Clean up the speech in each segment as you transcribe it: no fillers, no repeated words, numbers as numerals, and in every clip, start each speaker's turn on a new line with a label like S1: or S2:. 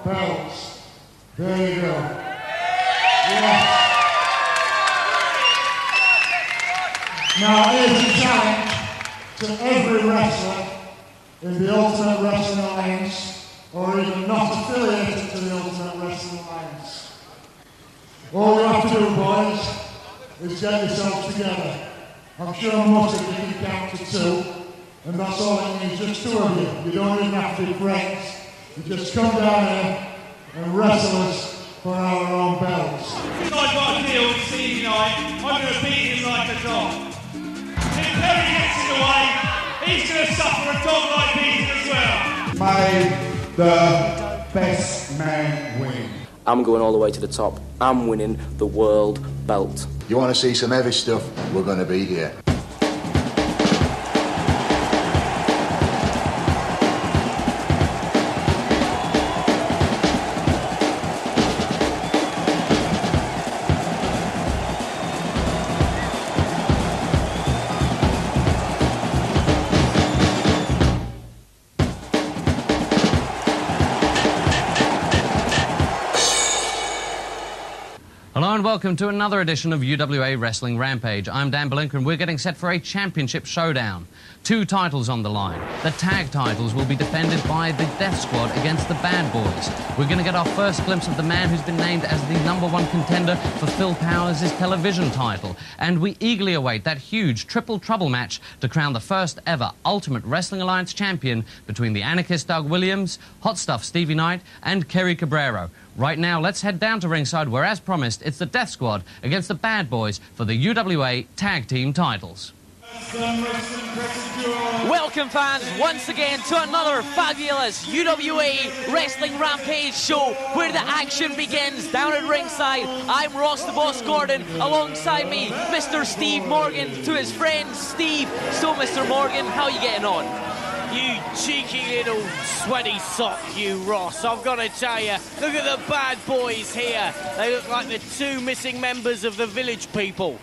S1: belts. There you go. Yeah. Now here's a challenge to every wrestler in the Ultimate Wrestling Alliance, or even not affiliated to the Ultimate Wrestling Alliance. All you have to do, boys, is get yourselves together. I'm sure most of you can count to 2, and that's all it needs, just 2 of you. You don't even have to be friends. You just come down here and wrestle us for our own belts.
S2: If I've got a deal with Stevie tonight, I'm going to beat him like a dog. If Kerry gets in the way, he's going to suffer a dog-like beating as well.
S1: May the best man win.
S3: I'm going all the way to the top. I'm winning the world belt.
S4: You want to see some heavy stuff? We're going to be here.
S5: Hello and welcome to another edition of UWA Wrestling Rampage. I'm Dan Belinker and we're getting set for a championship showdown. 2 titles on the line. The tag titles will be defended by the Death Squad against the Bad Boys. We're going to get our first glimpse of the man who's been named as the #1 contender for Phil Powers' television title. And we eagerly await that huge triple trouble match to crown the first ever Ultimate Wrestling Alliance champion between the anarchist Doug Williams, Hot Stuff Stevie Knight, and Kerry Cabrero. Right now, let's head down to ringside where, as promised, it's the Death Squad against the Bad Boys for the UWA Tag Team titles.
S6: Welcome, fans, once again to another fabulous UWA Wrestling Rampage show where the action begins down at ringside. I'm Ross the Boss Gordon, alongside me, Mr. Steve Morgan, to his friend Steve. So, Mr. Morgan, how are you getting on?
S7: You cheeky little sweaty sock, you Ross. I've got to tell you, look at the Bad Boys here. They look like the 2 missing members of the Village People.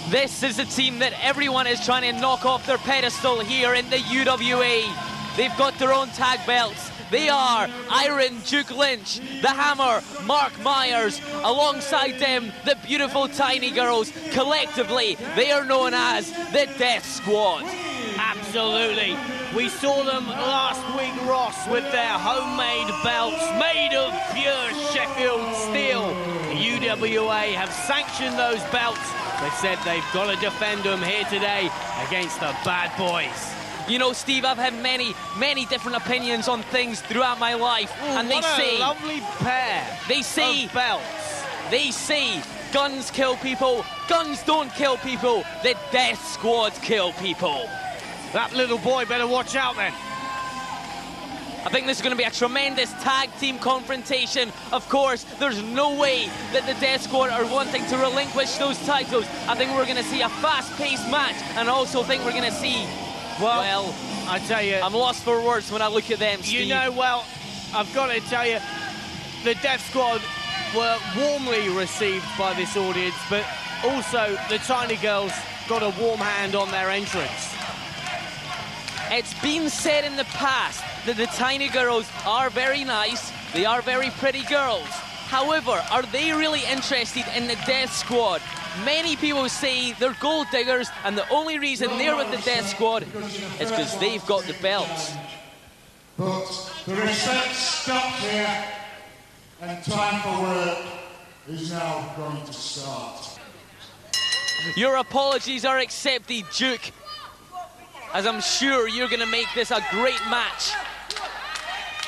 S6: This is a team that everyone is trying to knock off their pedestal here in the UWA. They've got their own tag belts. They are Iron Duke Lynch, the Hammer, Mark Myers. Alongside them, the beautiful Tiny Girls. Collectively, they are known as the Death Squad.
S7: Absolutely. We saw them last week, Ross, with their homemade belts made of pure Sheffield steel. The UWA have sanctioned those belts. They said they've got to defend them here today against the Bad Boys.
S6: You know, Steve, I've had many different opinions on things throughout my life.
S7: Ooh,
S6: and they say...
S7: what a lovely pair of belts.
S6: They say guns kill people, guns don't kill people, the Death Squad kill people.
S7: That little boy better watch out then.
S6: I think this is going to be a tremendous tag team confrontation. Of course, there's no way that the Death Squad are wanting to relinquish those titles. I think we're going to see a fast-paced match, and I also think we're going to see... Well,
S7: I tell you...
S6: I'm lost for words when I look at them, Steve.
S7: You know, well, I've got to tell you, the Death Squad were warmly received by this audience, but also the Tiny Girls got a warm hand on their entrance.
S6: It's been said in the past that the Tiny Girls are very nice, they are very pretty girls. However, are they really interested in the Death Squad? Many people say they're gold diggers, and the only reason they're with the Death Squad is because they've got the belts.
S1: But the respect stops here, and time for work is now going to start.
S6: Your apologies are accepted, Duke, as I'm sure you're going to make this a great match.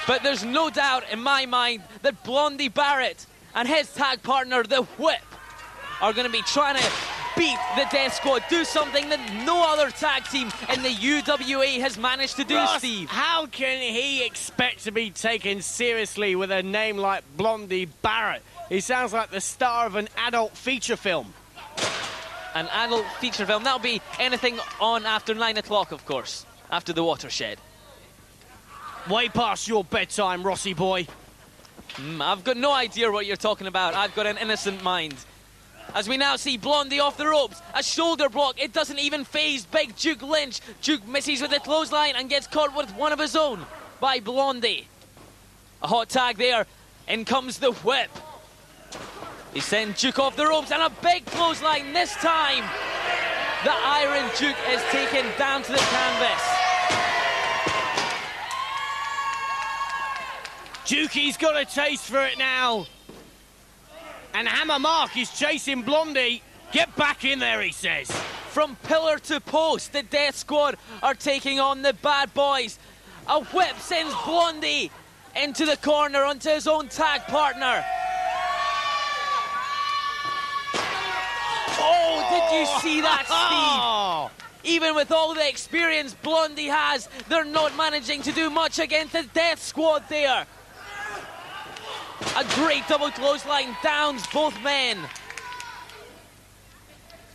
S6: But there's no doubt in my mind that Blondie Barratt and his tag partner, the Whip, are going to be trying to beat the Death Squad, do something that no other tag team in the UWA has managed to do,
S7: Ross,
S6: Steve.
S7: How can he expect to be taken seriously with a name like Blondie Barratt? He sounds like the star of an adult feature film.
S6: An adult feature film, that'll be anything on after 9 o'clock, of course, after the Watershed.
S7: Way past your bedtime, Rossi boy.
S6: I've got no idea what you're talking about. I've got an innocent mind. As we now see Blondie off the ropes, a shoulder block, it doesn't even faze big Duke Lynch. Duke misses with the clothesline and gets caught with one of his own. by Blondie. A hot tag there. In comes the whip. He sends Duke off the ropes, and a big clothesline this time. The Iron Duke is taken down to the canvas.
S7: Dukey's got a taste for it now. And Hammer Mark is chasing Blondie. Get back in there, he says.
S6: From pillar to post, the Death Squad are taking on the Bad Boys. A whip sends Blondie into the corner onto his own tag partner. Oh, did you see that, Steve? Even with all the experience Blondie has, they're not managing to do much against the Death Squad there. A great double clothesline downs both men.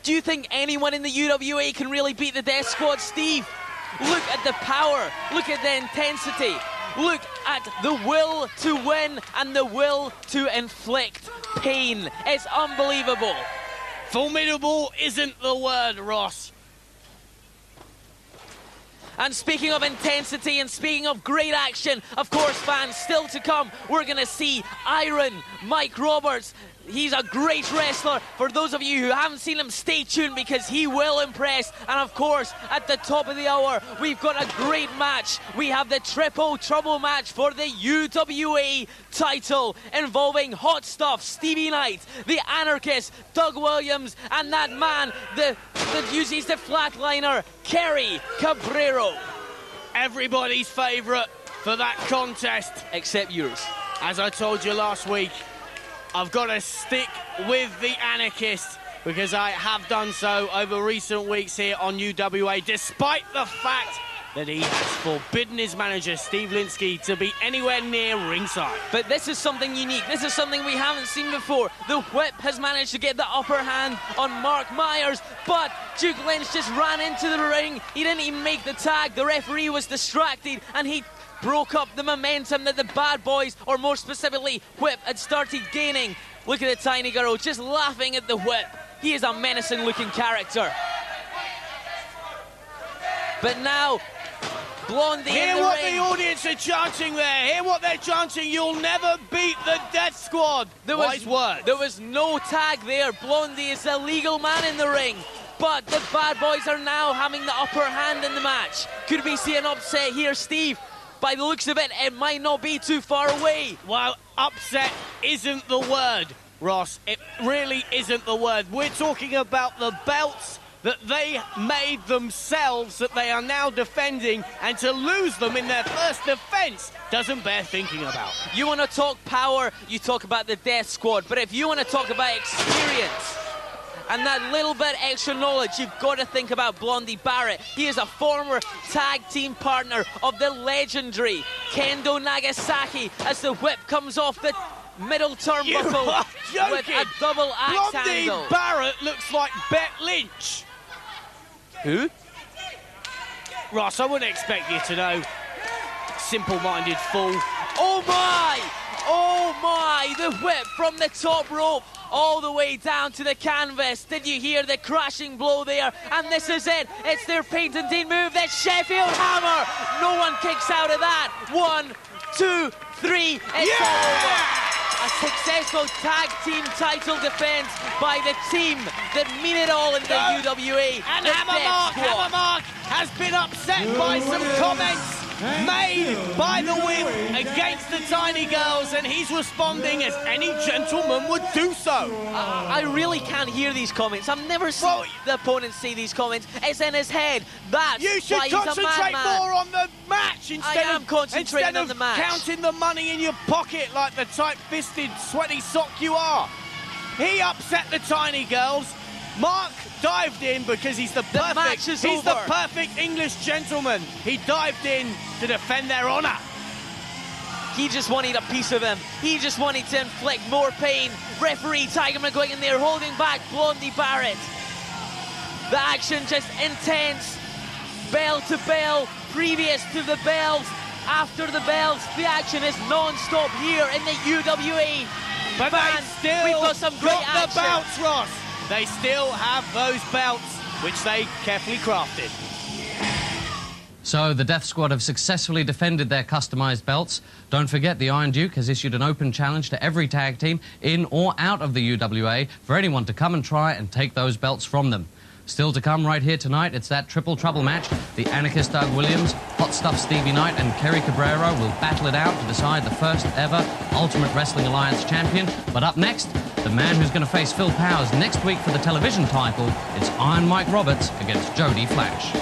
S6: Do you think anyone in the UWA can really beat the Death Squad, Steve? Look at the power, look at the intensity, look at the will to win and the will to inflict pain. It's unbelievable.
S7: Formidable isn't the word, Ross.
S6: And speaking of intensity and speaking of great action, of course, fans, still to come, we're going to see Iron Mike Roberts. He's a great wrestler. For those of you who haven't seen him, stay tuned because he will impress. And of course, at the top of the hour, we've got a great match. We have the Triple Trouble match for the UWA title involving Hot Stuff, Stevie Knight, the Anarchist, Doug Williams, and that man that uses the flatliner, Kerry Cabrero.
S7: Everybody's favourite for that contest.
S6: Except yours.
S7: As I told you last week, I've got to stick with the Anarchist because I have done so over recent weeks here on UWA, despite the fact that he has forbidden his manager, Steve Linsky, to be anywhere near ringside.
S6: But this is something unique. This is something we haven't seen before. The whip has managed to get the upper hand on Mark Myers, but Duke Lynch just ran into the ring. He didn't even make the tag. The referee was distracted, and he broke up the momentum that the Bad Boys, or more specifically Whip, had started gaining. Look at the tiny girl just laughing at the Whip. He is a menacing looking character. But now Blondie
S7: Hear
S6: in the
S7: what
S6: ring.
S7: the audience are chanting there. Hear what they're chanting. You'll never beat the Death Squad. Wise words.
S6: There was no tag there. Blondie is the legal man in the ring. But the Bad Boys are now having the upper hand in the match. Could we see an upset here, Steve? By the looks of it, it might not be too far away.
S7: Well, upset isn't the word, Ross. It really isn't the word. We're talking about the belts that they made themselves, that they are now defending, and to lose them in their first defence doesn't bear thinking about.
S6: You want to talk power, you talk about the Death Squad. But if you want to talk about experience and that little bit extra knowledge, you've got to think about Blondie Barratt. He is a former tag team partner of the legendary Kendo Nagasaki as the whip comes off the middle turnbuckle with a double axe handle.
S7: Blondie Barratt looks like Bet Lynch.
S6: Who?
S7: Ross, I wouldn't expect you to know. Simple-minded fool.
S6: Oh my! Oh my! The whip from the top rope all the way down to the canvas. Did you hear the crashing blow there? And this is it. It's their patented move, the Sheffield Hammer. No one kicks out of that. 1, 2, 3. It's all over. A successful tag team title defense by the team that mean it all in the UWA.
S7: And
S6: the
S7: Hammer Mark has been upset by some comments made by the whip against the tiny girls, and he's responding as any gentleman would do so.
S6: I really can't hear these comments. I've never seen the opponent say these comments. It's in his head. That's
S7: you should
S6: why he's a
S7: concentrate
S6: madman.
S7: more on the match instead of
S6: concentrating on the match.
S7: Counting the money in your pocket like the tight-fisted, sweaty sock you are. He upset the tiny girls. Mark dived in because he's the perfect English gentleman. He dived in to defend their honour.
S6: He just wanted a piece of him. He just wanted to inflict more pain. Referee Tigerman going in there, holding back Blondie Barratt. The action just intense. Bell to bell, previous to the bells, after the bells. The action is non-stop here in the UWA.
S7: But
S6: fans,
S7: they still
S6: we've got some great action.
S7: the belts, Ross. They still have those belts, which they carefully crafted.
S5: So the Death Squad have successfully defended their customised belts. Don't forget, the Iron Duke has issued an open challenge to every tag team in or out of the UWA for anyone to come and try and take those belts from them. Still to come right here tonight, it's that Triple Trouble match. The Anarchist Doug Williams, Hot Stuff Stevie Knight and Kerry Cabrero will battle it out to decide the first ever Ultimate Wrestling Alliance champion. But up next, the man who's going to face Phil Powers next week for the television title, it's Iron Mike Roberts against Jody Fleisch.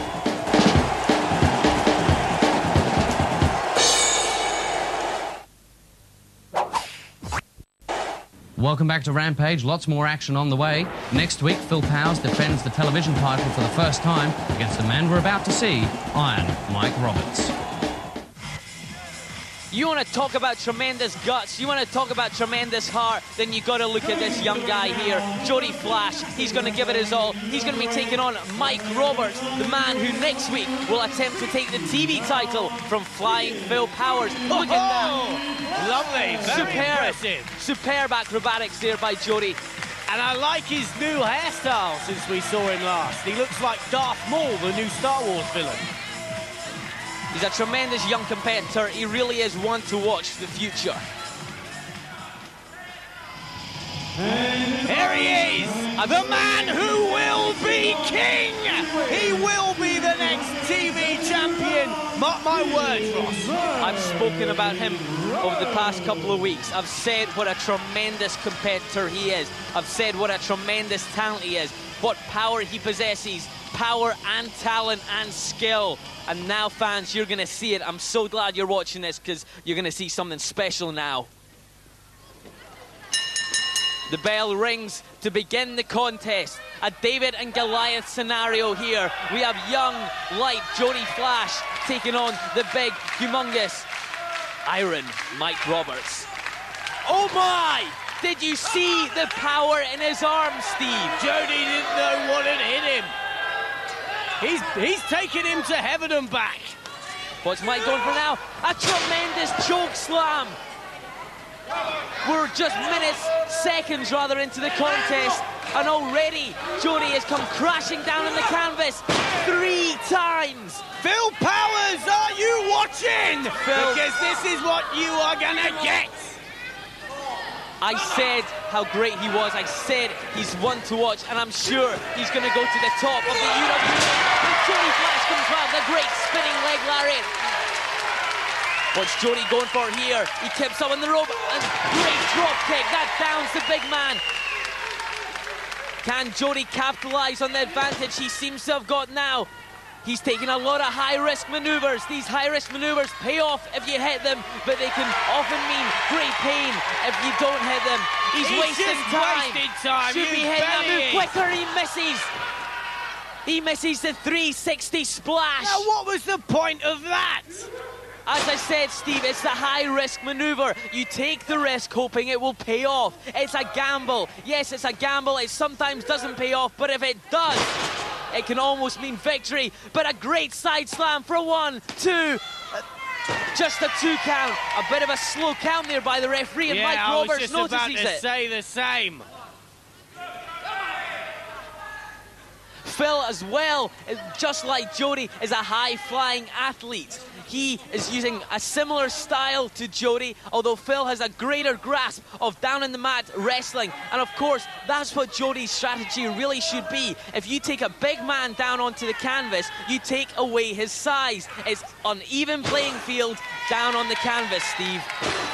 S5: Welcome back to Rampage. Lots more action on the way. Next week, Phil Powers defends the television title for the first time against the man we're about to see, Iron Mike Roberts.
S6: You want to talk about tremendous guts, you want to talk about tremendous heart, then you got to look at this young guy here, Jody Fleisch. He's going to give it his all. He's going to be taking on Mike Roberts, the man who next week will attempt to take the TV title from Flying Phil Powers. Look at that.
S7: Lovely, very impressive.
S6: Superb acrobatics there by Jody.
S7: And I like his new hairstyle since we saw him last. He looks like Darth Maul, the new Star Wars villain.
S6: He's a tremendous young competitor. He really is one to watch for the future.
S7: Here he is, the man who will be king. He will be the next TV champion. Mark my words, Ross.
S6: I've spoken about him over the past couple of weeks. I've said what a tremendous competitor he is. I've said what a tremendous talent he is, what power he possesses, power and talent and skill. And now, fans, you're going to see it. I'm so glad you're watching this because you're going to see something special now. The bell rings to begin the contest. A David and Goliath scenario here. We have young, light Jody Fleisch taking on the big, humongous Iron Mike Roberts. Oh my! Did you see the power in his arms, Steve?
S7: Jody didn't know what had hit him. He's taking him to heaven and back.
S6: What's Mike going for now? A tremendous choke slam. We're just seconds rather into the contest, and already Jody has come crashing down on the canvas 3 times.
S7: Phil Powers, are you watching?
S6: Phil.
S7: Because this is what you are gonna get.
S6: I said how great he was. I said he's one to watch, and I'm sure he's going to go to the top of the UWA. And Jody Fleisch comes out, the great spinning leg lariat. What's Jody going for here? He keeps up on the rope, and great drop kick. That downs the big man. Can Jody capitalize on the advantage he seems to have got now? He's taking a lot of high-risk maneuvers. These high-risk maneuvers pay off if you hit them, but they can often mean great pain if you don't hit them. He's wasting time. Should be hitting that move quicker. He misses. He misses the 360 splash.
S7: Now, what was the point of that?
S6: As I said, Steve, it's the high-risk maneuver. You take the risk hoping it will pay off. It's a gamble. Yes, it's a gamble. It sometimes doesn't pay off, but if it does, it can almost mean victory. But a great side slam for a 1, 2, just a 2 count. A bit of a slow count there by the referee, and Mike Roberts notices it.
S7: I was just about to say the same.
S6: Phil as well, just like Jody, is a high-flying athlete. He is using a similar style to Jody, although Phil has a greater grasp of down-in-the-mat wrestling. And of course, that's what Jody's strategy really should be. If you take a big man down onto the canvas, you take away his size. It's an even playing field down on the canvas, Steve.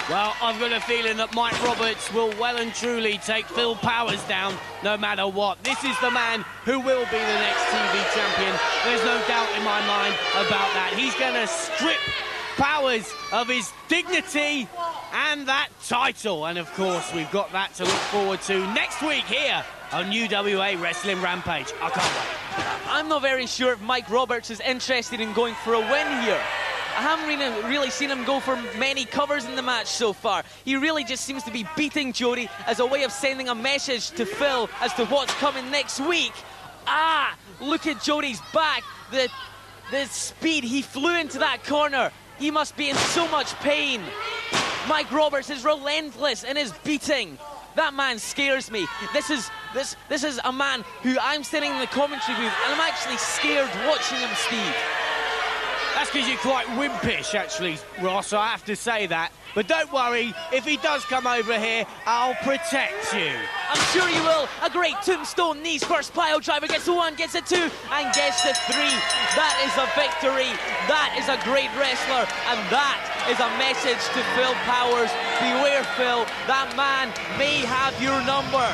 S7: Well, I've got a feeling that Mike Roberts will well and truly take Phil Powers down no matter what. This is the man who will be the next TV champion. There's no doubt in my mind about that. He's going to strip Powers of his dignity and that title. And of course, we've got that to look forward to next week here on UWA Wrestling Rampage. I can't wait.
S6: I'm not very sure if Mike Roberts is interested in going for a win here. I haven't really seen him go for many covers in the match so far. He really just seems to be beating Jody as a way of sending a message to Phil as to what's coming next week. Ah, look at Jody's back. The speed he flew into that corner. He must be in so much pain. Mike Roberts is relentless in his beating. That man scares me. This is a man who I'm sitting in the commentary booth and I'm actually scared watching him, Steve.
S7: That's because you're quite wimpish, actually, Ross, I have to say that. But don't worry, if he does come over here, I'll protect you.
S6: I'm sure you will. A great tombstone knees first pile driver, gets the 1, gets the 2, and gets the 3. That is a victory. That is a great wrestler, and that is a message to Phil Powers. Beware, Phil, that man may have your number.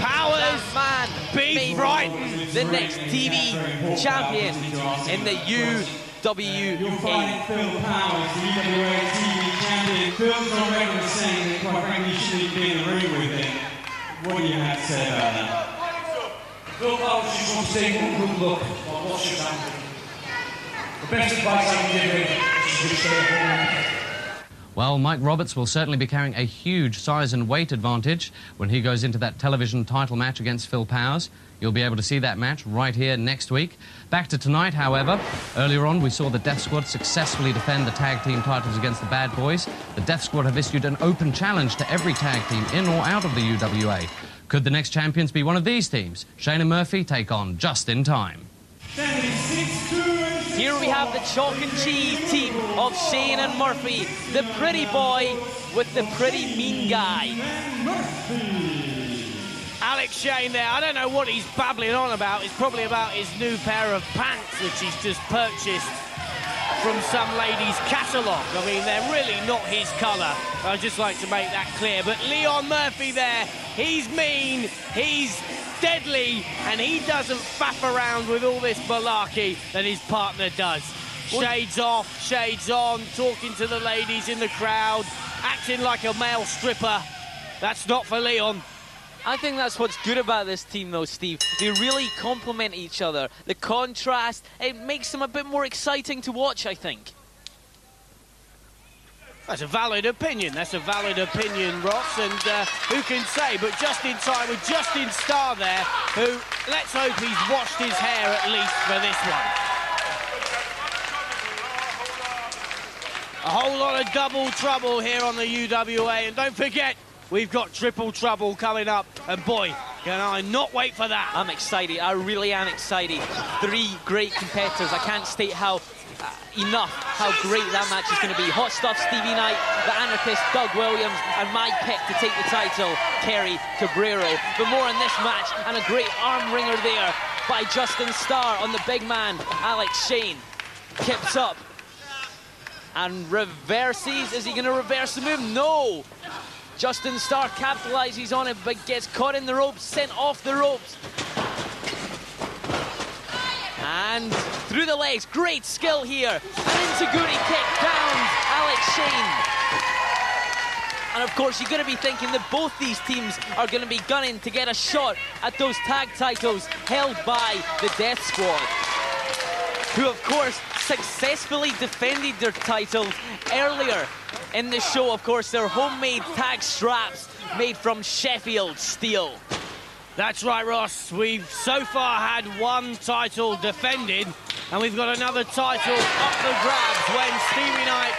S7: Powers,
S6: that man
S7: be frightened.
S6: The next TV champion in the UWA.
S2: You'll find Phil Powers, the UWA TV champion. Phil's on record saying that, quite frankly, you shouldn't be in the ring with him. What do you have to say about that?
S8: Phil Powers just wants to take one good look at what should happen. The best advice I can give him is to just stay home.
S5: Well, Mike Roberts will certainly be carrying a huge size and weight advantage when he goes into that television title match against Phil Powers. You'll be able to see that match right here next week. Back to tonight, however. Earlier on, we saw the Death Squad successfully defend the tag team titles against the Bad Boys. The Death Squad have issued an open challenge to every tag team in or out of the UWA. Could the next champions be one of these teams? Shane and Murphy take on Just in Time.
S6: Here we have the chalk and cheese team of Shane and Murphy. The pretty boy with the pretty mean guy.
S7: Alex Shane there, I don't know what he's babbling on about. It's probably about his new pair of pants which he's just purchased from some lady's catalogue. I mean, they're really not his colour. I'd just like to make that clear. But Leon Murphy there, he's mean, he's deadly, and he doesn't faff around with all this malarkey that his partner does. Shades off, shades on, talking to the ladies in the crowd, acting like a male stripper. That's not for Leon.
S6: I think that's what's good about this team, though, Steve. They really complement each other. The contrast, it makes them a bit more exciting to watch, I think.
S7: That's a valid opinion. That's a valid opinion, Ross. And who can say? But just in time with Justin Starr there, who, let's hope he's washed his hair at least for this one. A whole lot of double trouble here on the UWA. And don't forget, we've got triple trouble coming up. And boy, can I not wait for that.
S6: I'm excited. I really am excited. 3 great competitors. I can't state how great that match is going to be. Hot Stuff, Stevie Knight, the Anarchist, Doug Williams, and my pick to take the title, Kerry, Cabrero. But more on this match, and a great arm wringer there by Justin Starr on the big man, Alex Shane. Kips up and reverses. Is he going to reverse the move? No! Justin Starr capitalizes on it, but gets caught in the ropes, sent off the ropes. And through the legs, great skill here. An Insiguri kick downs Alex Shane. And of course, you're going to be thinking that both these teams are going to be gunning to get a shot at those tag titles held by the Death Squad, who of course successfully defended their titles earlier in the show. Of course, their homemade tag straps made from Sheffield steel.
S7: That's right, Ross. We've so far had 1 title defended, and we've got another title up for grabs when Stevie Knight,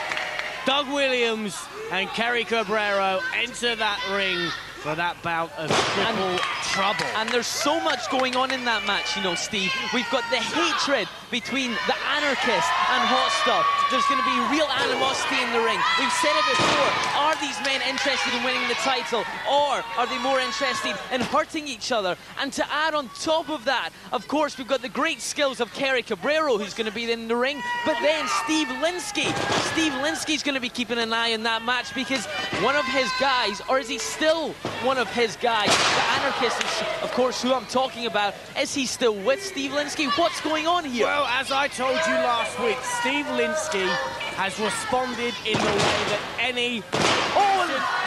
S7: Doug Williams, and Kerry Cabrero enter that ring for that bout of triple trouble.
S6: And there's so much going on in that match, you know, Steve. We've got the hatred between the Anarchist and Hot Stuff. There's going to be real animosity in the ring. We've said it before. Are these men interested in winning the title, or are they more interested in hurting each other? And to add on top of that, of course, we've got the great skills of Kerry Cabrero, who's going to be in the ring, but then Steve Linsky. Steve Linsky's going to be keeping an eye on that match, because one of his guys, or is he still one of his guys, the Anarchist, of course, who I'm talking about, is he still with Steve Linsky? What's going on here?
S7: Well, as I told you last week, Steve Linsky has responded in the way that any...
S6: Oh,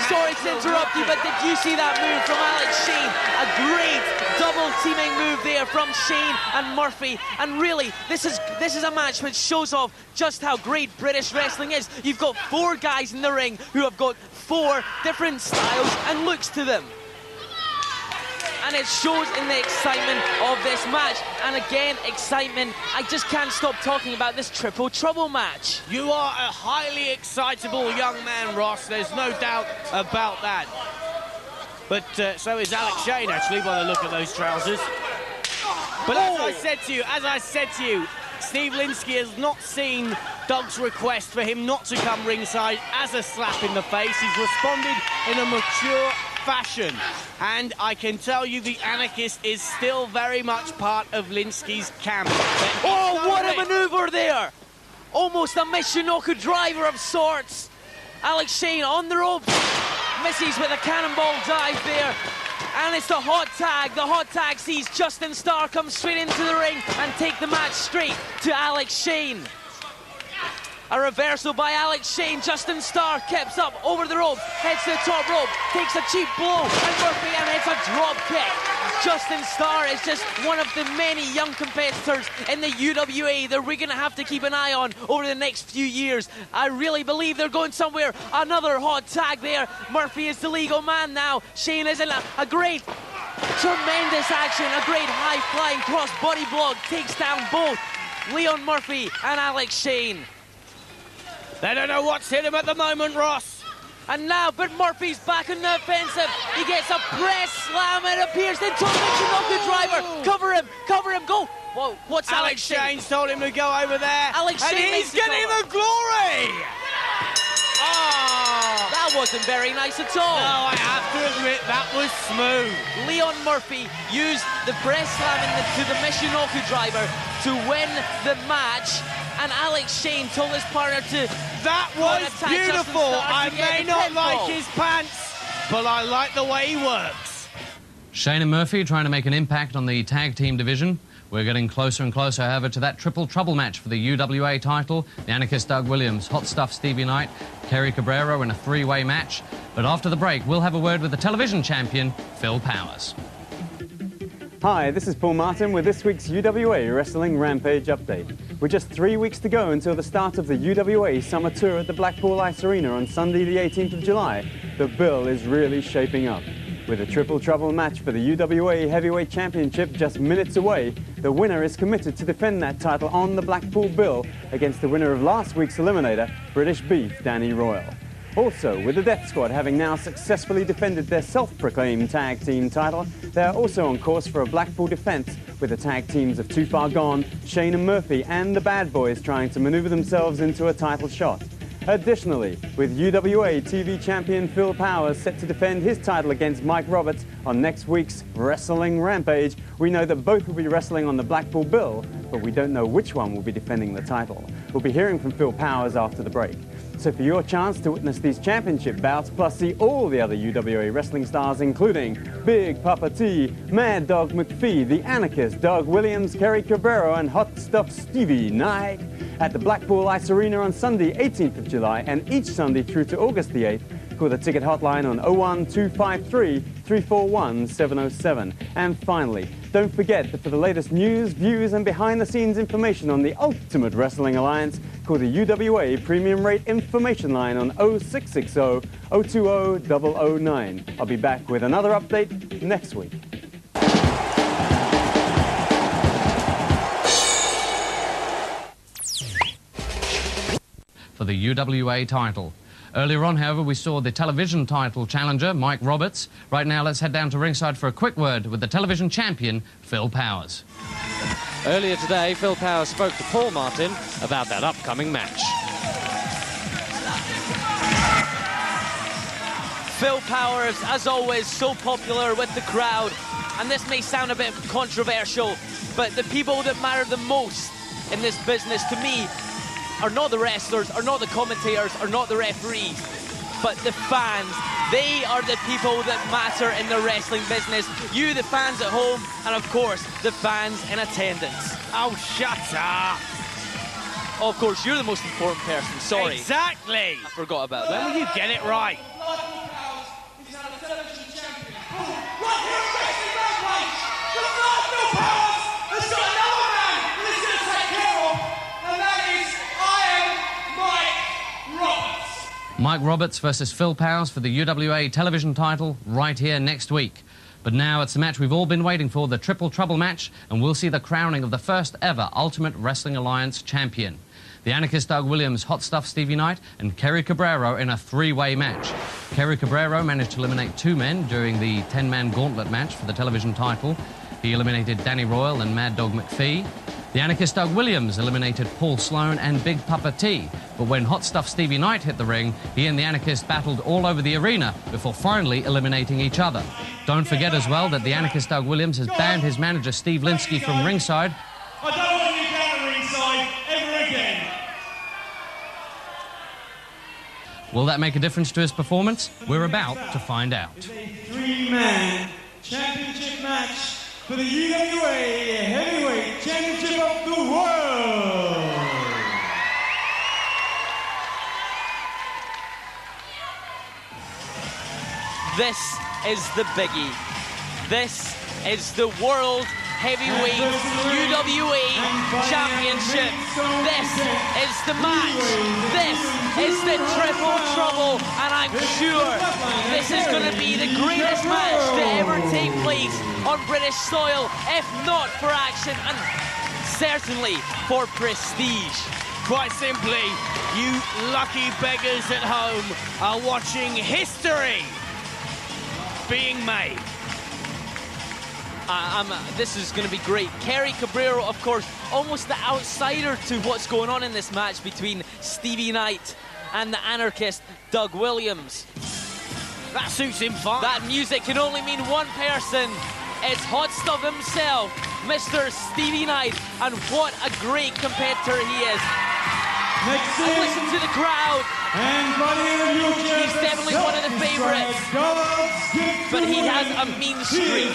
S6: sorry to interrupt you, but did you see that move from Alex Shane? A great double teaming move there from Shane and Murphy. And really, this is a match which shows off just how great British wrestling is. You've got 4 guys in the ring who have got 4 different styles and looks to them. And it shows in the excitement of this match. And again, excitement. I just can't stop talking about this triple trouble match.
S7: You are a highly excitable young man, Ross. There's no doubt about that. But so is Alex Shane, actually, by the look of those trousers. But as I said to you, Steve Linsky has not seen Doug's request for him not to come ringside as a slap in the face. He's responded in a mature fashion. And I can tell you the Anarchist is still very much part of Linsky's camp.
S6: Oh, what a maneuver there! Almost a Michinoku driver of sorts. Alex Shane on the ropes. Misses with a cannonball dive there. And it's the hot tag. The hot tag sees Justin Starr come straight into the ring and take the match straight to Alex Shane. A reversal by Alex Shane. Justin Starr keeps up over the rope, heads to the top rope, takes a cheap blow, and Murphy and hits a drop kick. Justin Starr is just one of the many young competitors in the UWA that we're going to have to keep an eye on over the next few years. I really believe they're going somewhere. Another hot tag there. Murphy is the legal man now. Shane is in a great, tremendous action. A great high-flying cross-body block takes down both Leon Murphy and Alex Shane.
S7: They don't know what's hit him at the moment, Ross.
S6: And now, but Murphy's back on the offensive. He gets a press slam and appears into a Michinoku driver. Cover him, go. Whoa, what's Alex Shane?
S7: Shane's told him to go over there.
S6: Alex Shane
S7: and he's getting the glory. Oh,
S6: that wasn't very nice at all.
S7: No, I have to admit, that was smooth.
S6: Leon Murphy used the press slam to the Michinoku driver to win the match. And Alex Shane told his partner to...
S7: That was beautiful. I may not like his pants, but I like the way he works.
S5: Shane and Murphy trying to make an impact on the tag team division. We're getting closer and closer, however, to that triple trouble match for the UWA title. The Anarchist Doug Williams, Hot Stuff Stevie Knight, Kerry Cabrero in a three-way match. But after the break, we'll have a word with the television champion, Phil Powers.
S9: Hi, this is Paul Martin with this week's UWA Wrestling Rampage update. With just 3 weeks to go until the start of the UWA Summer Tour at the Blackpool Ice Arena on Sunday the 18th of July, the bill is really shaping up. With a triple trouble match for the UWA Heavyweight Championship just minutes away, the winner is committed to defend that title on the Blackpool bill against the winner of last week's Eliminator, British Beef Danny Royal. Also, with the Death Squad having now successfully defended their self-proclaimed tag team title, they are also on course for a Blackpool defense with the tag teams of Too Far Gone, Shane and Murphy, and the Bad Boys trying to maneuver themselves into a title shot. Additionally, with UWA TV champion Phil Powers set to defend his title against Mike Roberts on next week's Wrestling Rampage, we know that both will be wrestling on the Blackpool bill, but we don't know which one will be defending the title. We'll be hearing from Phil Powers after the break. So for your chance to witness these championship bouts, plus see all the other UWA wrestling stars, including Big Papa T, Mad Dog McPhee, The Anarchist, Doug Williams, Kerry Cabrero, and Hot Stuff Stevie Knight, at the Blackpool Ice Arena on Sunday, 18th of July, and each Sunday through to August the 8th, call the ticket hotline on 01253 341 707. And finally, don't forget that for the latest news, views, and behind-the-scenes information on the Ultimate Wrestling Alliance, call the UWA Premium Rate Information Line on 0660 020 009. I'll be back with another update next week.
S5: For the UWA title. Earlier on, however, we saw the television title challenger, Mike Roberts. Right now, let's head down to ringside for a quick word with the television champion, Phil Powers.
S10: Earlier today, Phil Powers spoke to Paul Martin about that upcoming match.
S6: Phil Powers, as always, so popular with the crowd. And this may sound a bit controversial, but the people that matter the most in this business, to me, are not the wrestlers, are not the commentators, are not the referees, but the fans. They are the people that matter in the wrestling business. You, the fans at home, and of course, the fans in attendance.
S7: Oh, shut up!
S6: Oh, of course, you're the most important person, sorry.
S7: Exactly!
S6: I forgot about
S7: that. When will you get it right?
S5: Mike Roberts versus Phil Powers for the UWA television title right here next week. But now it's the match we've all been waiting for, the Triple Trouble match, and we'll see the crowning of the first ever Ultimate Wrestling Alliance champion. The Anarchist Doug Williams, Hot Stuff Stevie Knight, and Kerry Cabrero in a three-way match. Kerry Cabrero managed to eliminate two men during the 10-man gauntlet match for the television title. He eliminated Danny Royal and Mad Dog McPhee. The anarchist Doug Williams eliminated Paul Sloan and Big Papa T, but when Hot Stuff Stevie Knight hit the ring, he and the anarchist battled all over the arena before finally eliminating each other. Don't forget as well that the anarchist Doug Williams has banned his manager Steve Linsky from ringside.
S2: I don't want you down the ringside ever again.
S5: Will that make a difference to his performance? We're about to find out.
S2: It's a three-man championship match for the UWA Heavyweight Championship of the World.
S6: This is the biggie. This is the World Heavyweight UWA Championship. This is the match. This is the triple trouble, and I'm sure this is going to be the greatest match to ever take place on British soil, if not for action and certainly for prestige.
S7: Quite simply, you lucky beggars at home are watching history being made.
S6: This is going to be great. Kerry Cabrero, of course, almost the outsider to what's going on in this match between Stevie Knight and the anarchist Doug Williams.
S7: That suits him fine.
S6: That music can only mean one person. It's Hot Stuff himself, Mr. Stevie Knight, and what a great competitor he is.
S2: Next
S6: and listen to the crowd.
S2: And by the end of your
S6: he's definitely one of the favorites. But he has a mean streak.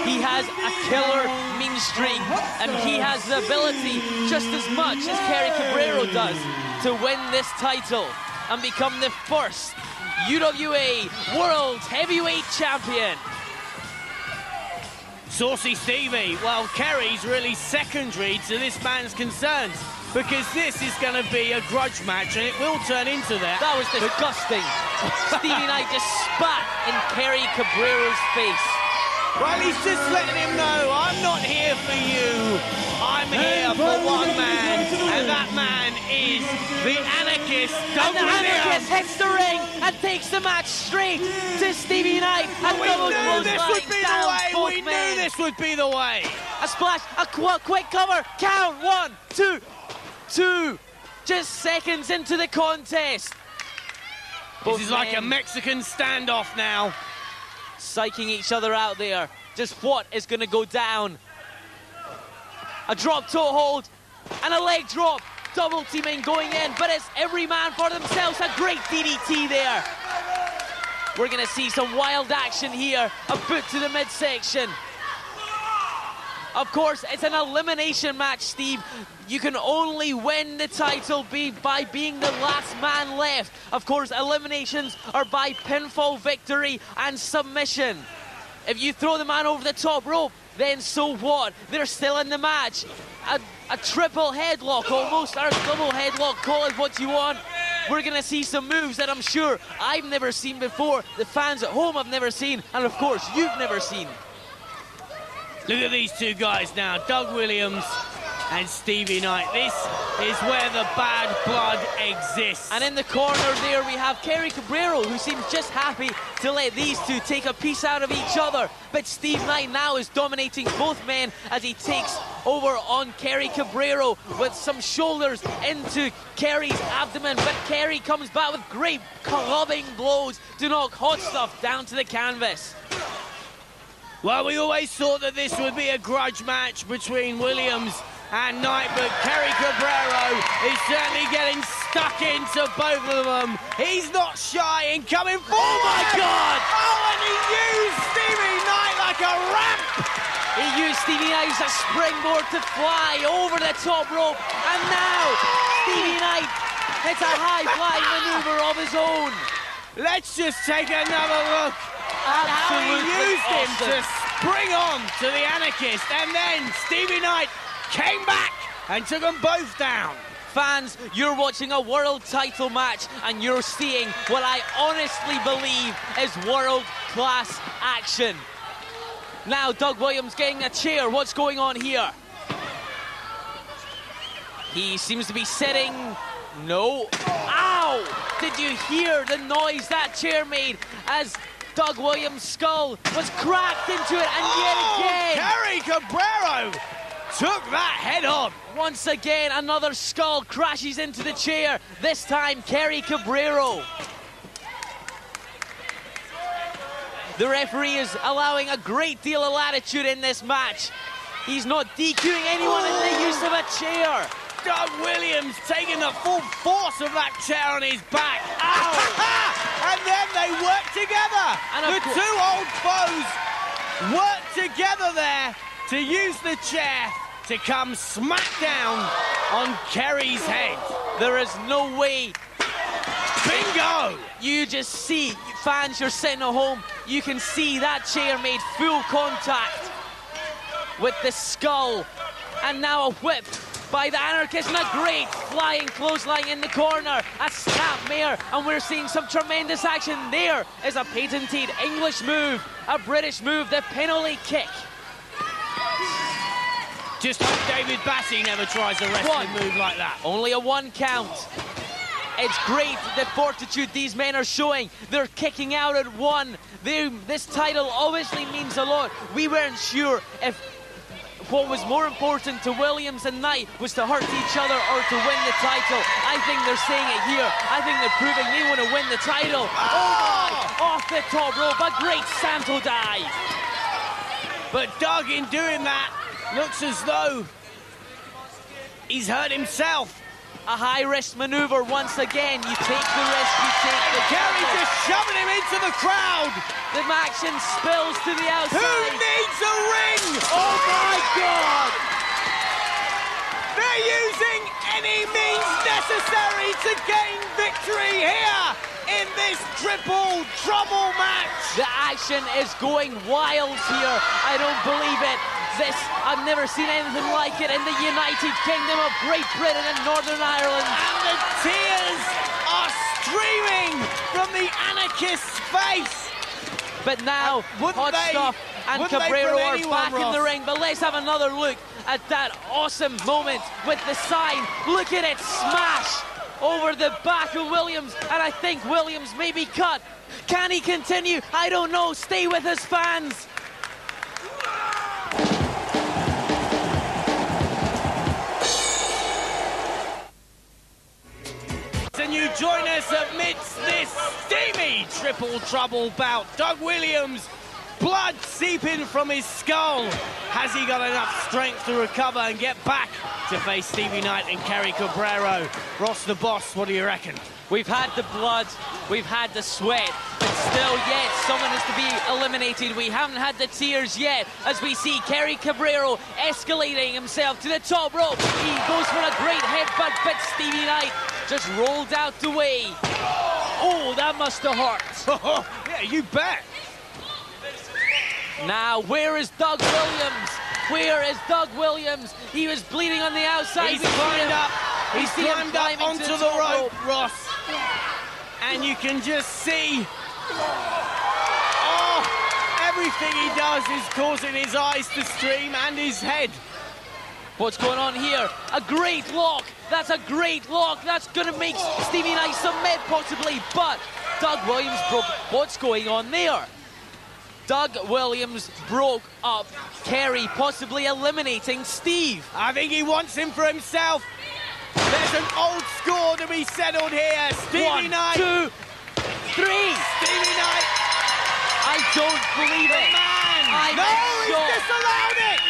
S6: He has a killer mean streak. And he has the ability, just as much as Kerry Cabrero does, to win this title and become the first UWA World Heavyweight Champion.
S7: Saucy Stevie, well, Kerry's really secondary to this man's concerns, because this is going to be a grudge match, and it will turn into that.
S6: That was disgusting. Stevie Knight just spat in Kerry Cabrero's face.
S7: Well, he's just letting him know, I'm not here for you. I'm here for one man, and that man is the anarchist Doug Williams.
S6: And the anarchist hits the ring and takes the match straight to Stevie Knight. And
S7: we knew this would be the way. We knew this would be the way.
S6: A splash, a quick cover, count, 1, 2, 2. Just seconds into the contest.
S7: This is like a Mexican standoff now.
S6: Psyching each other out there. Just what is going to go down? A drop toe hold and a leg drop. Double teaming going in, but it's every man for themselves. A great DDT there. We're going to see some wild action here. A boot to the midsection. Of course, it's an elimination match, Steve. You can only win the title by being the last man left. Of course, eliminations are by pinfall victory and submission. If you throw the man over the top rope, then so what? They're still in the match. A triple headlock almost, or a double headlock, call it what you want. We're going to see some moves that I'm sure I've never seen before, the fans at home have never seen, and of course, you've never seen.
S7: Look at these two guys now, Doug Williams and Stevie Knight. This is where the bad blood exists.
S6: And in the corner there we have Kerry Cabrero, who seems just happy to let these two take a piece out of each other. But Steve Knight now is dominating both men as he takes over on Kerry Cabrero with some shoulders into Kerry's abdomen. But Kerry comes back with great clubbing blows to knock Hot Stuff down to the canvas.
S7: Well, we always thought that this would be a grudge match between Williams and Knight, but Kerry Cabrero is certainly getting stuck into both of them. He's not shy in coming forward.
S6: Oh my God!
S7: Oh, and he used Stevie Knight like a ramp.
S6: He used Stevie Knight as a springboard to fly over the top rope. And now, Stevie Knight hits a high-flying maneuver of his own.
S7: Let's just take another look at how he used him to spring on to the anarchist, and then Stevie Knight came back and took them both down.
S6: Fans, you're watching a world title match and you're seeing what I honestly believe is world-class action. Now Doug Williams getting a chair. What's going on here? He seems to be sitting. No. Ow! Did you hear the noise that chair made as Doug Williams' skull was cracked into it, and yet again...
S7: Kerry Cabrero took that head on.
S6: Once again, another skull crashes into the chair. This time, Kerry Cabrero. The referee is allowing a great deal of latitude in this match. He's not DQing anyone in the use of a chair.
S7: Doug Williams taking the full force of that chair on his back. Ow! And then they work together.
S6: And
S7: the two old foes work together there to use the chair to come smack down on Kerry's head.
S6: There is no way.
S7: Bingo!
S6: You just see, fans, you're sitting at home, you can see that chair made full contact with the skull. And now a whip by the Anarchist, and a great flying clothesline in the corner. A snapmare, and we're seeing some tremendous action. There is a patented English move, a British move, the penalty kick.
S7: Just hope David Batty never tries a wrestling move like that.
S6: Only a 1 count. It's great the fortitude these men are showing. They're kicking out at 1. This title obviously means a lot. We weren't sure if what was more important to Williams and Knight was to hurt each other or to win the title. I think they're saying it here. I think they're proving they want to win the title. Oh my! Off the top rope, a great Santo dive.
S7: But Doug, in doing that, looks as though he's hurt himself.
S6: A high-risk maneuver once again. You take the risk, you take the
S7: Kerry just shoving him into the crowd.
S6: The action spills to the outside.
S7: Who needs a ring?
S6: Oh my God!
S7: They're using any means necessary to gain victory here in this triple trouble match.
S6: The action is going wild here. I don't believe it. I've never seen anything like it in the United Kingdom of Great Britain and Northern Ireland.
S7: And the tears are streaming from the Anarchist's face.
S6: But now, Hot Stuff and Cabrero are back in the ring. But let's have another look at that awesome moment with the sign. Look at it smash over the back of Williams. And I think Williams may be cut. Can he continue? I don't know. Stay with us, fans.
S7: And you join us amidst this steamy triple trouble bout. Doug Williams, blood seeping from his skull. Has he got enough strength to recover and get back to face Stevie Knight and Kerry Cabrero? Ross the Boss, what do you reckon?
S6: We've had the blood, we've had the sweat, but still yet someone has to be eliminated. We haven't had the tears yet as we see Kerry Cabrero escalating himself to the top rope. He goes for a great headbutt, but Stevie Knight just rolled out the way. Oh, that must have hurt.
S7: Yeah, you bet.
S6: Now, where is Doug Williams? Where is Doug Williams? He was bleeding on the outside.
S7: He's climbed up. He's climbed up onto the rope, Ross. And you can just see, everything he does is causing his eyes to stream and his head.
S6: What's going on here? A great lock. That's a great lock. That's going to make Stevie Knight submit possibly. But Doug Williams broke. What's going on there? Doug Williams broke up Kerry, possibly eliminating Steve.
S7: I think he wants him for himself. There's an old score to be settled here. Stevie Knight.
S6: 1, 2, 3.
S7: Stevie Knight.
S6: I don't believe it.
S7: Man. No, he's disallowed
S6: it.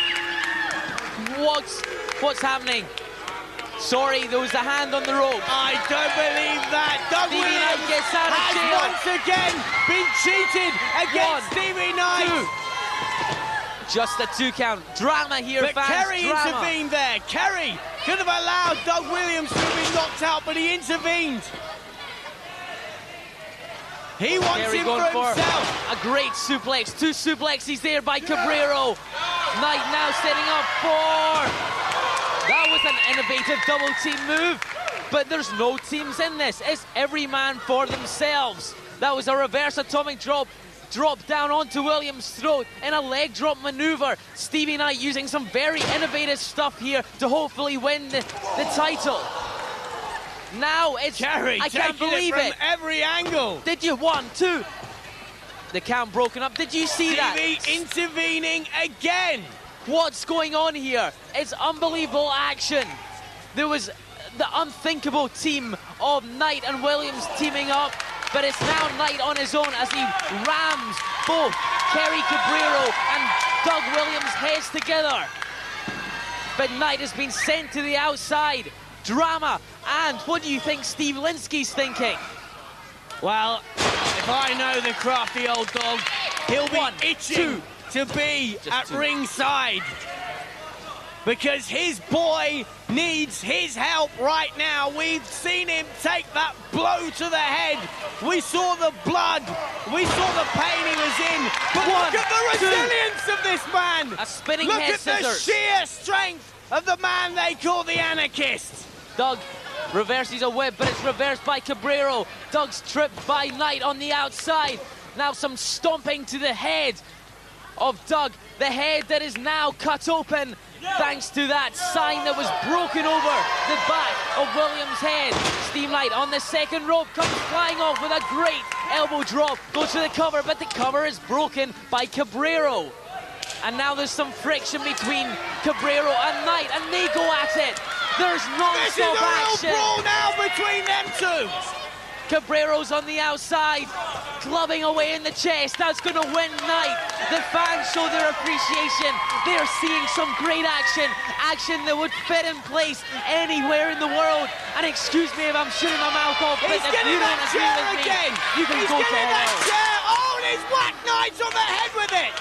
S6: What's happening? Sorry, there was a hand on the rope.
S7: I don't believe that. Doug
S6: Stevie Knight gets out of
S7: has
S6: jail.
S7: Once again been cheated against
S6: 1,
S7: Stevie Knight.
S6: 2. Just a 2 count. Drama here,
S7: but
S6: fans.
S7: Kerry
S6: drama.
S7: intervened there. Kerry could have allowed Doug Williams to have been knocked out, but he intervened. He wants
S6: Kerry
S7: him
S6: going
S7: for himself.
S6: A great suplex. 2 suplexes there by Cabrero. Knight now setting up for... That was an innovative double team move, but there's no teams in this. It's every man for themselves. That was a reverse atomic drop down onto Williams' throat in a leg drop maneuver. Stevie Knight using some very innovative stuff here to hopefully win the title. Now it's
S7: Kerry,
S6: I can't believe
S7: it
S6: it.
S7: from every angle.
S6: Did you? 1, 2. The count broken up. Did you see that?
S7: Stevie intervening again.
S6: What's going on here? It's unbelievable action. There was the unthinkable team of Knight and Williams teaming up, but it's now Knight on his own as he rams both Kerry Cabrero and Doug Williams' heads together. But Knight has been sent to the outside. Drama. And what do you think Steve Linsky's thinking?
S7: Well, if I know the crafty old dog, he'll be itching to be at ringside. Because his boy needs his help right now. We've seen him take that blow to the head. We saw the blood. We saw the pain he was in. But look at the resilience of this man.
S6: A spinning
S7: look
S6: head
S7: at
S6: scissors.
S7: the sheer strength of the man they call the Anarchist.
S6: Doug reverses a whip, but it's reversed by Cabrero. Doug's tripped by Knight on the outside. Now some stomping to the head of Doug. The head that is now cut open thanks to that sign that was broken over the back of Williams' head. Steve Knight on the second rope comes flying off with a great elbow drop. Goes to the cover, but the cover is broken by Cabrero. And now there's some friction between Cabrero and Knight, and they go at it. There's non-stop action.
S7: This is a real brawl now between them two.
S6: Cabrero's on the outside, clubbing away in the chest. That's going to win Knight. The fans show their appreciation. They're seeing some great action. Action that would fit in place anywhere in the world. And excuse me if I'm shooting my mouth off, but
S7: He's
S6: if
S7: getting
S6: you don't
S7: that
S6: agree
S7: chair
S6: with me,
S7: again.
S6: you can
S7: He's
S6: go to
S7: getting that
S6: hell.
S7: chair. Oh, and he's whacked Knight on the head with it.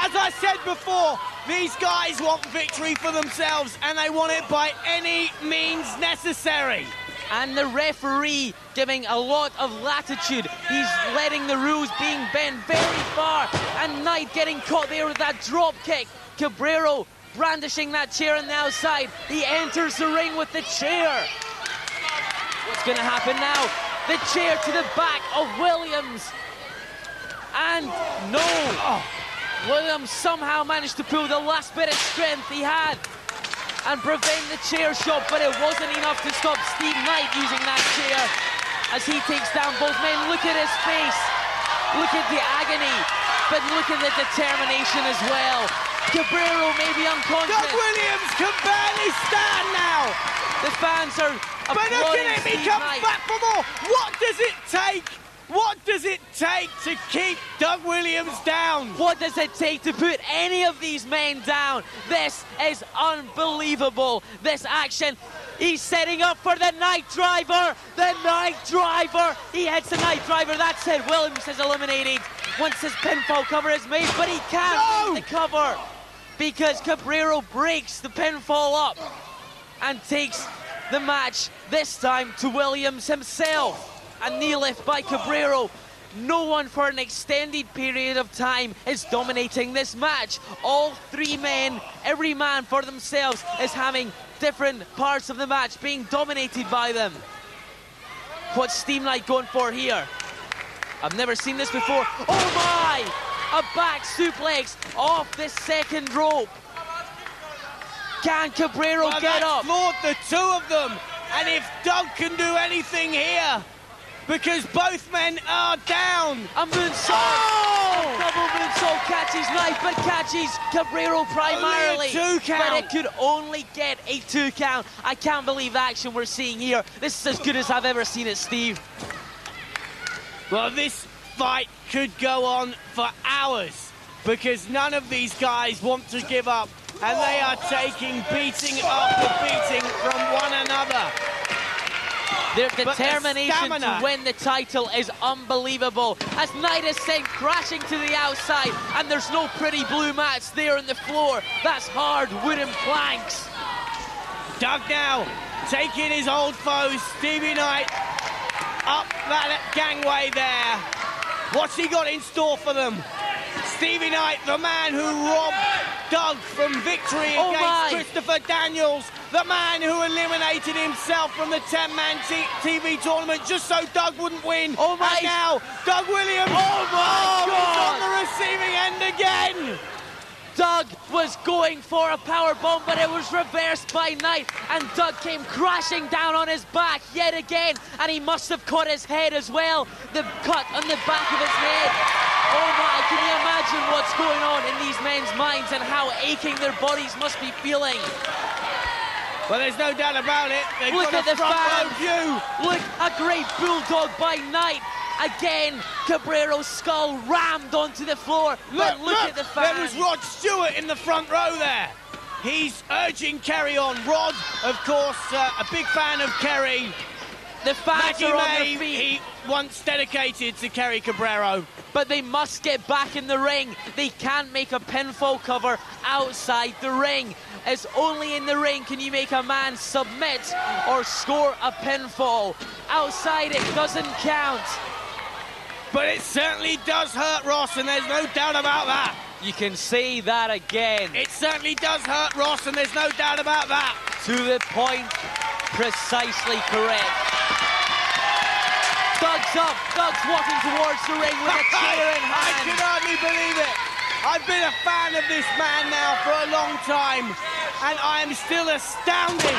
S7: As I said before, these guys want victory for themselves, and they want it by any means necessary.
S6: And the referee giving a lot of latitude. He's letting the rules being bent very far. And Knight getting caught there with that drop kick. Cabrero brandishing that chair on the outside. He enters the ring with the chair. What's going to happen now? The chair to the back of Williams. And no. Williams somehow managed to pull the last bit of strength he had and prevent the chair shot, but it wasn't enough to stop Steve Knight using that chair as he takes down both men. Look at his face. Look at the agony, but look at the determination as well. Cabrero may be unconscious.
S7: Doug Williams can barely stand now.
S6: The fans are
S7: But look at him, he
S6: Steve
S7: comes
S6: Knight.
S7: back for more. What does it take? What does it take to keep Doug Williams down?
S6: What does it take to put any of these men down? This is unbelievable, this action. He's setting up for the Knight Driver. The Knight Driver. He hits the Knight Driver. That's it. Williams is eliminated once his pinfall cover is made, but he can't make the cover because Cabrero breaks the pinfall up and takes the match, this time to Williams himself. A knee lift by Cabrero. No one for an extended period of time is dominating this match. All three men, every man for themselves, is having different parts of the match being dominated by them. What's Steve Knight going for here? I've never seen this before. Oh my! A back suplex off the second rope. Can Cabrero get up?
S7: Floored the two of them. And if Doug can do anything here, because both men are down.
S6: A moonsault. A double moonsault catches Knight, but catches Cabrero primarily.
S7: Only a 2 count.
S6: But it could only get a 2 count. I can't believe the action we're seeing here. This is as good as I've ever seen it, Steve.
S7: Well, this fight could go on for hours because none of these guys want to give up, and they are taking beating after beating from one another.
S6: Their determination to win the title is unbelievable. As Knight is sent crashing to the outside, and there's no pretty blue mats there on the floor. That's hard wooden planks.
S7: Doug now taking his old foe, Stevie Knight, up that gangway there. What's he got in store for them? Stevie Knight, the man who robbed Doug from victory against Christopher Daniels, the man who eliminated himself from the 10-man TV tournament just so Doug wouldn't win.
S6: Oh my!
S7: And now Doug Williams.
S6: Oh my God!
S7: He's on the receiving end again.
S6: Doug was going for a powerbomb, but it was reversed by Knight, and Doug came crashing down on his back yet again, and he must have caught his head as well. The cut on the back of his head Oh my, can you imagine what's going on in these men's minds and how aching their bodies must be feeling?
S7: Well, there's no doubt about it. They've
S6: Look
S7: got
S6: at
S7: a
S6: the
S7: front
S6: fans.
S7: row view.
S6: Look, a great bulldog by night. Again, Cabrero's skull rammed onto the floor. But look at the fans.
S7: There was Rod Stewart in the front row there. He's urging Kerry on. Rod, of course, a big fan of Kerry.
S6: The fans are on their feet.
S7: He once dedicated to Kerry Cabrero.
S6: But they must get back in the ring. They can't make a pinfall cover outside the ring. It's only in the ring can you make a man submit or score a pinfall. Outside it doesn't count.
S7: But it certainly does hurt Ross, and there's no doubt about that.
S6: You can say that again.
S7: It certainly does hurt Ross, and there's no doubt about that.
S6: To the point, precisely correct. Doug's up. Doug's walking towards the ring with a chair in hand.
S7: I can hardly believe it. I've been a fan of this man now for a long time, and I am still astounded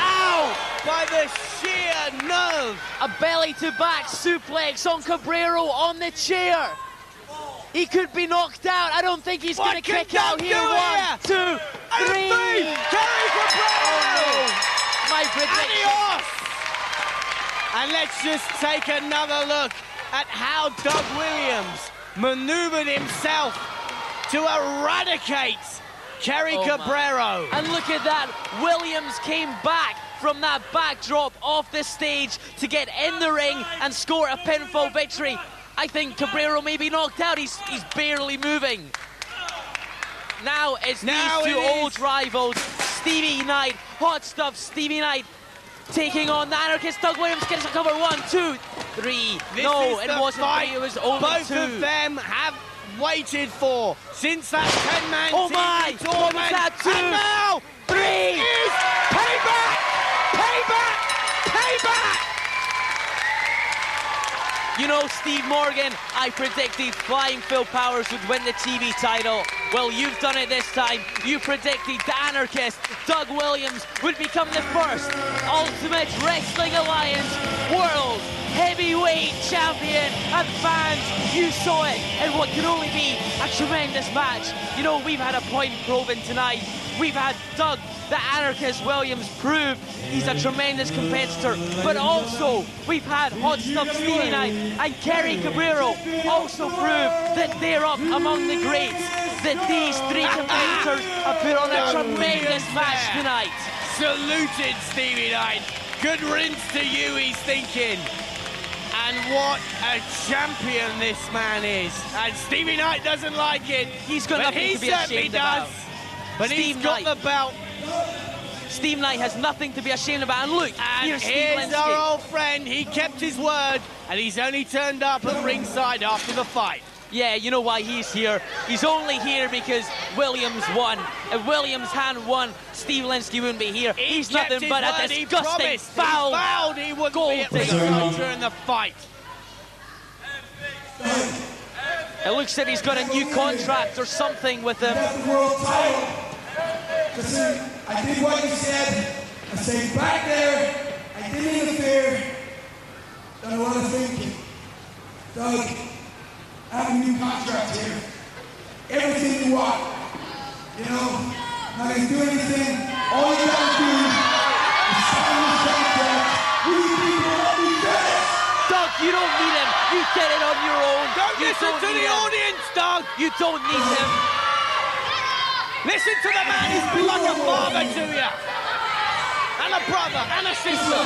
S7: by the sheer nerve.
S6: A belly-to-back suplex on Cabrero on the chair. He could be knocked out. I don't think he's going to kick out here. 1, 2, 3.
S7: Kerry Cabrero!
S6: My prediction.
S7: Adios! And let's just take another look at how Doug Williams maneuvered himself to eradicate Kerry Cabrero.
S6: And look at that. Williams came back from that backdrop off the stage to get in the ring and score a pinfall victory. I think Cabrero may be knocked out. He's barely moving. Now it's these two old rivals, Stevie Knight, Hot Stuff Stevie Knight, taking on the Anarchist. Doug Williams gets a cover. 1, 2, 3. No, it wasn't 3, it was only 2.
S7: Both of them have waited for since that 10-man
S6: TV
S7: tournament. And now
S6: 3
S7: is payback! Payback! Payback!
S6: You know, Steve Morgan, I predicted Flying Phil Powers would win the TV title. Well, you've done it this time. You predicted the Anarchist, Doug Williams, would become the first Ultimate Wrestling Alliance World Heavyweight Champion. And fans, you saw it in what can only be a tremendous match. You know, we've had a point proven tonight. We've had Doug, the Anarchist Williams, prove he's a tremendous competitor, but also we've had Hot Stuff Stevie Knight and Kerry Cabrero also prove that they're up among the greats, that these 3 competitors have put on a tremendous match tonight.
S7: Saluted Stevie Knight. Good riddance to you, he's thinking. And what a champion this man is. And Stevie Knight doesn't like it.
S6: He's got nothing to be ashamed about.
S7: But he's got the belt.
S6: Steve Knight has nothing to be ashamed about. And look,
S7: here's our old friend. He kept his word, and he's only turned up at ringside after the fight.
S6: Yeah, you know why he's here. He's only here because Williams won. If Williams hadn't won, Steve Linsky wouldn't be here. He's nothing but a disgusting, foul,
S7: he vowed he wouldn't be at ringside during the fight.
S6: It looks like he's got a new contract or something with him.
S11: World title. Listen, I did what you said. I stayed back there. I didn't interfere. Done a lot of thinking. Doug, I have a new contract here. Everything you want. You know, I'm not gonna do anything. All you gotta do is sign this contract. We need to let me finish.
S6: Doug, you don't need him. You get it on your own.
S7: Don't listen to the audience, Doug.
S6: You don't need him.
S7: Listen to the man who's been like a father to you. And a brother, and a sister.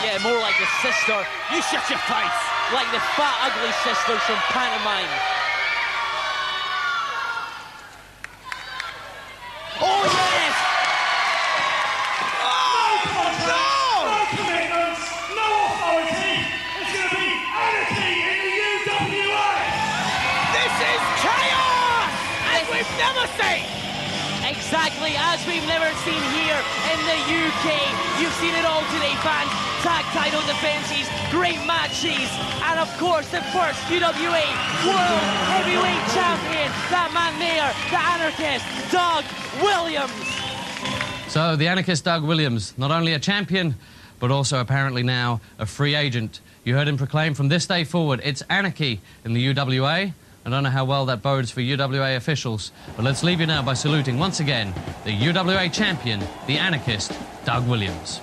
S6: Yeah, more like a sister.
S7: You shut your face.
S6: Like the fat, ugly sisters from Pantomime. Oh, yes!
S7: Oh, no!
S2: No commitments, no authority. It's going to be anarchy in the UWA.
S7: This is chaos! As we've never seen.
S6: Exactly, as we've never seen here in the UK. You've seen it all today, fans. Tag title defenses, great matches, and of course the first UWA World Heavyweight Champion, that man there, the Anarchist, Doug Williams.
S5: So the Anarchist Doug Williams, not only a champion, but also apparently now a free agent. You heard him proclaim from this day forward, it's anarchy in the UWA. I don't know how well that bodes for UWA officials, but let's leave you now by saluting once again the UWA champion, the anarchist, Doug Williams.